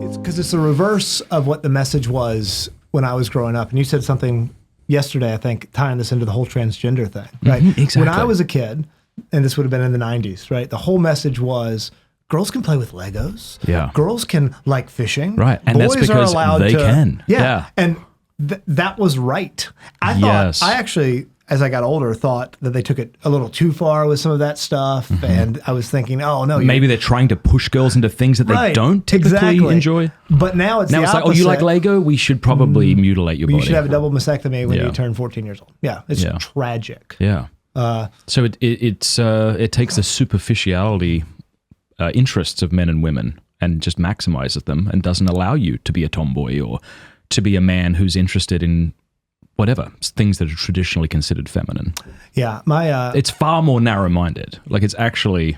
It's because it's the reverse of what the message was when I was growing up. And you said something yesterday, I think, tying this into the whole transgender thing, right? Exactly. When I was a kid, and this would have been in the 90s, right? The whole message was girls can play with Legos. Yeah. Girls can like fishing. Right. And boys that's because are allowed they can. Yeah. And that was right. I thought, I actually, as I got older, thought that they took it a little too far with some of that stuff. And I was thinking, oh, no. Maybe they're trying to push girls into things that they don't typically enjoy. But now it's the opposite. Like, oh, you like Lego? We should probably mutilate your body. You should have a double mastectomy when you turn 14 years old. Yeah. It's tragic. Yeah. So it takes the superficiality interests of men and women and just maximizes them and doesn't allow you to be a tomboy or to be a man who's interested in whatever, things that are traditionally considered feminine. Yeah. It's far more narrow-minded. Like, it's actually...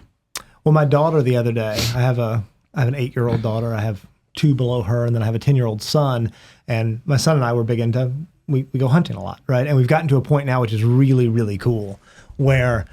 Well, my daughter the other day, I have an 8-year-old daughter. I have 2 below her, and then I have a 10-year-old son. And my son and I were big into... We go hunting a lot, right? And we've gotten to a point now, which is really, really cool, where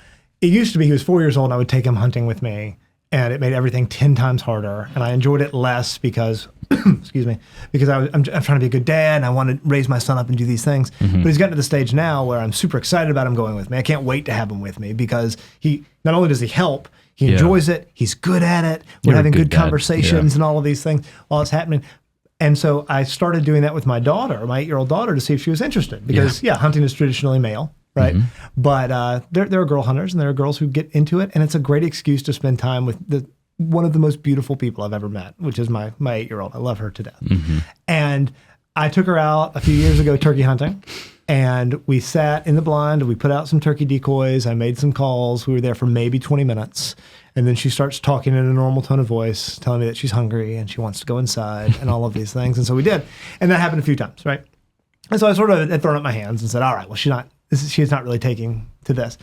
it used to be he was 4 years old and I would take him hunting with me, and it made everything 10 times harder. And I enjoyed it less because, excuse me, because I'm trying to be a good dad and I want to raise my son up and do these things. But he's gotten to the stage now where I'm super excited about him going with me. I can't wait to have him with me because he, not only does he help, he enjoys it, he's good at it, we're having good conversations and all of these things while it's happening. And so I started doing that with my daughter, my 8-year-old daughter, to see if she was interested. Because, hunting is traditionally male, right? But there are girl hunters and there are girls who get into it. And it's a great excuse to spend time with one of the most beautiful people I've ever met, which is my 8-year-old. I love her to death. And I took her out a few years ago turkey hunting. And we sat in the blind and we put out some turkey decoys. I made some calls. We were there for maybe 20 minutes. And then she starts talking in a normal tone of voice, telling me that she's hungry and she wants to go inside and all of these things. And so we did. And that happened a few times, right? And so I sort of had thrown up my hands and said, all right, well, she's not really taking to this.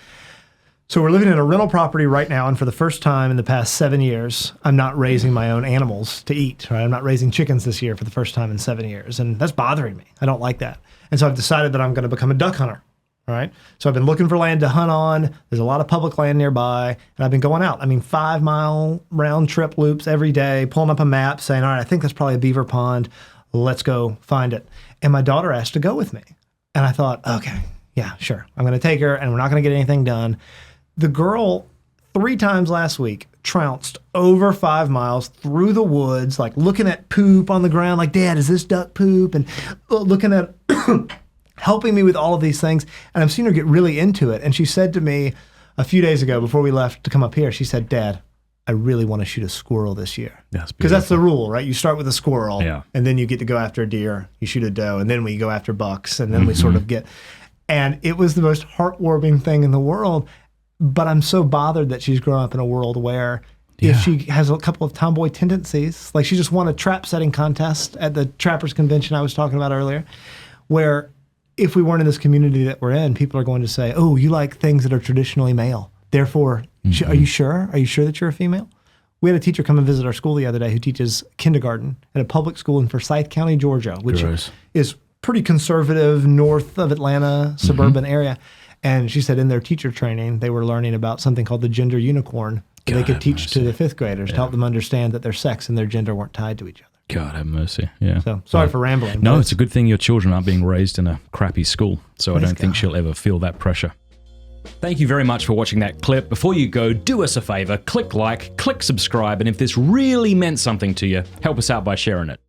So we're living in a rental property right now. And for the first time in the past 7 years, I'm not raising my own animals to eat, right? I'm not raising chickens this year for the first time in 7 years. And that's bothering me. I don't like that. And so I've decided that I'm going to become a duck hunter. All right. So I've been looking for land to hunt on. There's a lot of public land nearby. And I've been going out. 5-mile round trip loops every day, pulling up a map, saying, all right, I think that's probably a beaver pond. Let's go find it. And my daughter asked to go with me. And I thought, okay, yeah, sure. I'm going to take her and we're not going to get anything done. The girl 3 times last week trounced over 5 miles through the woods, like looking at poop on the ground, like, Dad, is this duck poop? And looking at helping me with all of these things. And I've seen her get really into it. And she said to me a few days ago before we left to come up here, she said, Dad, I really want to shoot a squirrel this year. Because that's the rule, right? You start with a squirrel and then you get to go after a deer, you shoot a doe, and then we go after bucks, and then we sort of get, and it was the most heartwarming thing in the world. But I'm so bothered that she's grown up in a world where if she has a couple of tomboy tendencies, like she just won a trap setting contest at the Trappers Convention I was talking about earlier, where if we weren't in this community that we're in, people are going to say, oh, you like things that are traditionally male. Therefore, are you sure? Are you sure that you're a female? We had a teacher come and visit our school the other day who teaches kindergarten at a public school in Forsyth County, Georgia, which is pretty conservative, north of Atlanta, suburban area. And she said in their teacher training, they were learning about something called the gender unicorn that they could teach to the 5th graders to help them understand that their sex and their gender weren't tied to each other. God have mercy. Yeah. So sorry for rambling. No, it's a good thing your children aren't being raised in a crappy school. So I don't think she'll ever feel that pressure. Thank you very much for watching that clip. Before you go, do us a favor, click like, click subscribe, and if this really meant something to you, help us out by sharing it.